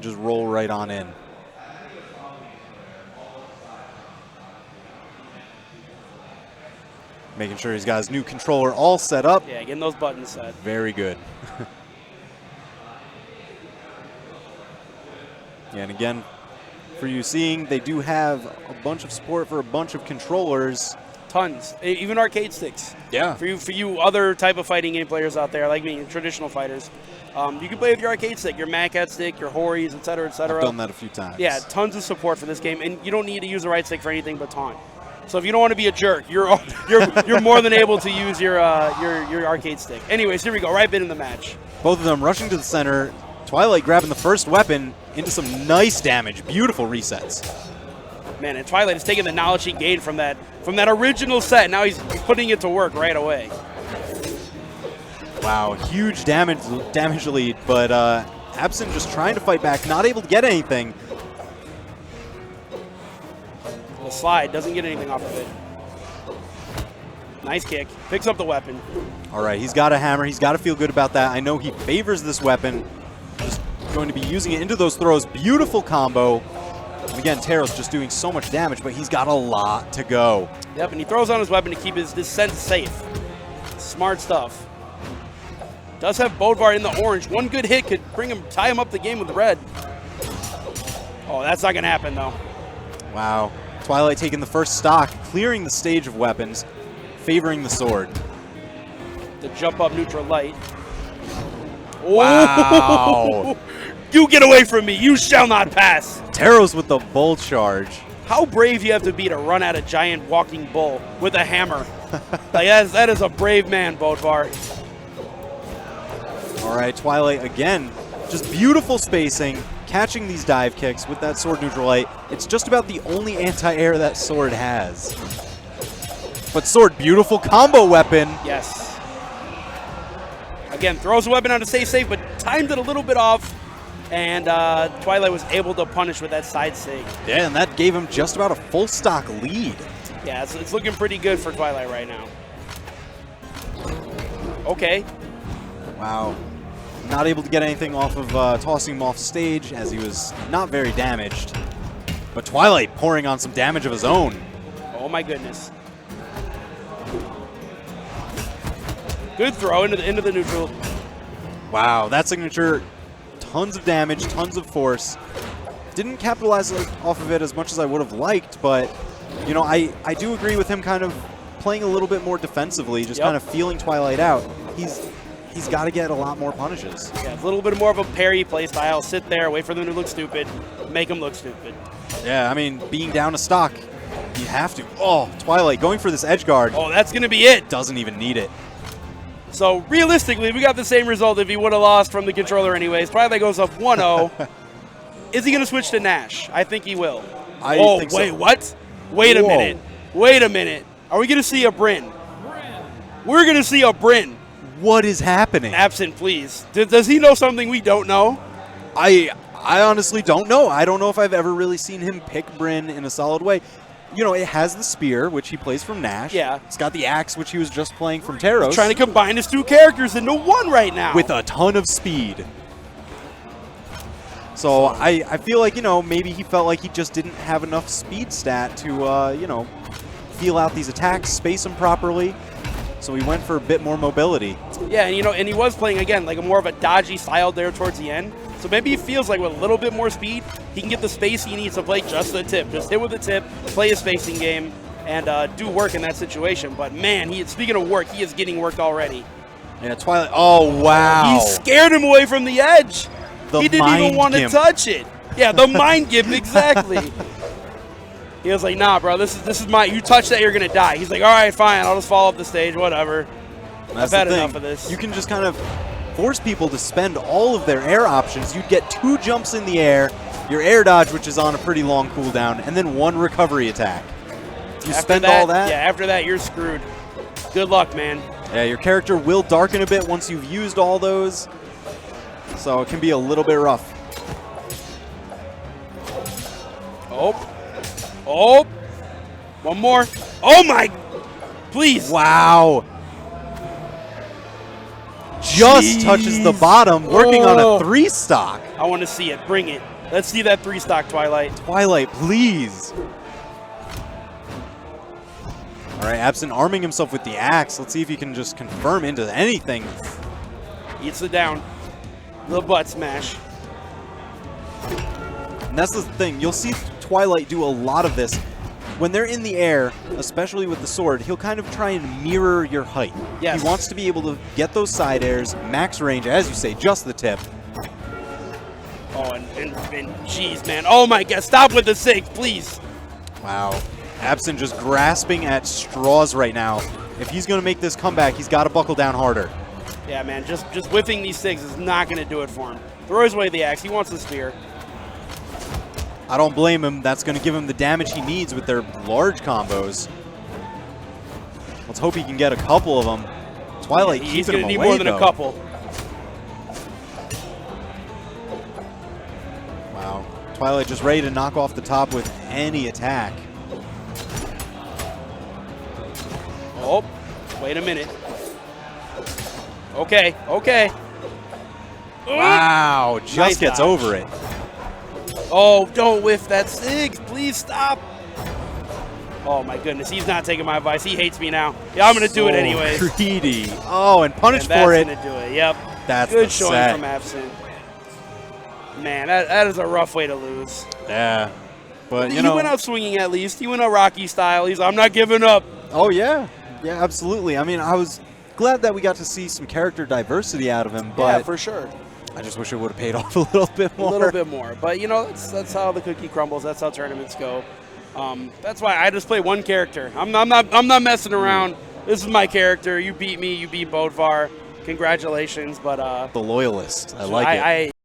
Just roll right on in. Making sure he's got his new controller all set up. Yeah, getting those buttons set. Very good. Yeah, and again, for you seeing, they do have a bunch of support for a bunch of controllers. Tons, even arcade sticks. Yeah. For you other type of fighting game players out there, like me, traditional fighters, you can play with your arcade stick, your MacCat stick, your Horis, et cetera, et cetera. I've done that a few times. Yeah, tons of support for this game, and you don't need to use the right stick for anything but taunt. So if you don't want to be a jerk, you're more than able to use your arcade stick. Anyways, here we go, right bit in the match. Both of them rushing to the center. Twilight grabbing the first weapon into some nice damage. Beautiful resets. Man, and Twilight is taking the knowledge he gained from that original set. Now he's putting it to work right away. Wow, huge damage lead, but Abscent just trying to fight back, not able to get anything. The slide doesn't get anything off of it. Nice kick. Picks up the weapon. All right, he's got a hammer. He's got to feel good about that. I know he favors this weapon. Just going to be using it into those throws. Beautiful combo. And again, Teros just doing so much damage, but he's got a lot to go. Yep, and he throws on his weapon to keep his descent safe. Smart stuff. Does have Bodvar in the orange. One good hit could tie him up the game with the red. Oh, that's not going to happen, though. Wow. Twilight taking the first stock, clearing the stage of weapons, favoring the sword. The jump up neutral light. Wow. You get away from me. You shall not pass. Teros with the bull charge. How brave you have to be to run at a giant walking bull with a hammer. Like that is a brave man, Bodvar. All right, Twilight again. Just beautiful spacing, catching these dive kicks with that sword neutral light. It's just about the only anti-air that sword has. But sword, beautiful combo weapon. Yes. Again, throws the weapon out to stay safe, but timed it a little bit off. And Twilight was able to punish with that side sig. Yeah, and that gave him just about a full stock lead. Yeah, it's looking pretty good for Twilight right now. Okay. Wow. Not able to get anything off of tossing him off stage as he was not very damaged. But Twilight pouring on some damage of his own. Oh my goodness. Good throw into the neutral. Wow, that signature, tons of damage, tons of force. Didn't capitalize off of it as much as I would have liked, but you know, I do agree with him kind of playing a little bit more defensively, just kind of feeling Twilight out. He's got to get a lot more punishes. Yeah, a little bit more of a parry play style. Sit there, wait for them to look stupid, make them look stupid. Yeah, I mean, being down a stock, you have to. Oh, Twilight going for this edge guard. Oh, that's going to be it. Doesn't even need it. So, realistically, we got the same result if he would have lost from the controller anyways. Twilight goes up 1-0. Is he going to switch to Nash? I think he will. I think wait, so. what? Wait a minute. Wait a minute. Are we going to see a Brynn? We're going to see a Brynn. What is happening? Absent, please. Does he know something we don't know? I honestly don't know. I don't know if I've ever really seen him pick Brynn in a solid way. You know, it has the spear, which he plays from Nash. Yeah. It's got the axe, which he was just playing from Teros. He's trying to combine his two characters into one right now. With a ton of speed. So I feel like, you know, maybe he felt like he just didn't have enough speed stat to, you know, feel out these attacks, space them properly. So he went for a bit more mobility. Yeah, and you know, and he was playing again like a more of a dodgy style there towards the end. So maybe he feels like with a little bit more speed, he can get the space he needs to play just the tip. Just hit with the tip, play a spacing game, and do work in that situation. But man, speaking of work, he is getting worked already. Yeah, Twilight. Oh, wow. He scared him away from the edge. He didn't even want to touch it. Yeah, the mind gimp, exactly. He was like, nah, bro, this is my, you touch that, you're going to die. He's like, all right, fine, I'll just fall up the stage, whatever. I've had enough of this. You can just kind of force people to spend all of their air options. You'd get 2 jumps in the air, your air dodge, which is on a pretty long cooldown, and then 1 recovery attack. You spend all that? Yeah, after that, you're screwed. Good luck, man. Yeah, your character will darken a bit once you've used all those, so it can be a little bit rough. Oh, one more. Oh my, please. Wow. just touches the bottom, working on a Oh. 3-stock. I want to see it. Bring it. Let's see that 3-stock, Twilight. Twilight, please. All right, Absent arming himself with the axe. Let's see if he can just confirm into anything. Eats it down. The butt smash. And that's the thing. You'll see Twilight do a lot of this. When they're in the air, especially with the sword, he'll kind of try and mirror your height. Yes. He wants to be able to get those side airs, max range, as you say, just the tip. Oh, and jeez, man. Oh, my God. Stop with the 6, please. Wow. Absent just grasping at straws right now. If he's going to make this comeback, he's got to buckle down harder. Yeah, man. Just whiffing these 6 is not going to do it for him. Throws away the axe. He wants the spear. I don't blame him. That's going to give him the damage he needs with their large combos. Let's hope he can get a couple of them. Twilight He's keeping going him to need away, more than though. a couple. Wow. Twilight just ready to knock off the top with any attack. Oh, wait a minute. Okay, okay. Wow, just Nice gets dodge. over it. Oh, don't whiff that 6. Please stop. Oh, my goodness. He's not taking my advice. He hates me now. Yeah, I'm going to do it anyways. Greedy. Oh, and punish And for it. That's going to do it. Yep. That's Good the showing set. from Absent. Man, that is a rough way to lose. Yeah. But, you He know. went out swinging at least. He went out Rocky style. I'm not giving up. Oh, yeah. Yeah, absolutely. I mean, I was glad that we got to see some character diversity out of him, but Yeah, for sure. I just wish it would have paid off a little bit more. A little bit more. But, you know, that's how the cookie crumbles. That's how tournaments go. That's why I just play one character. I'm not messing around. This is my character. You beat me. You beat Bodvar. Congratulations. But The loyalist. I like it.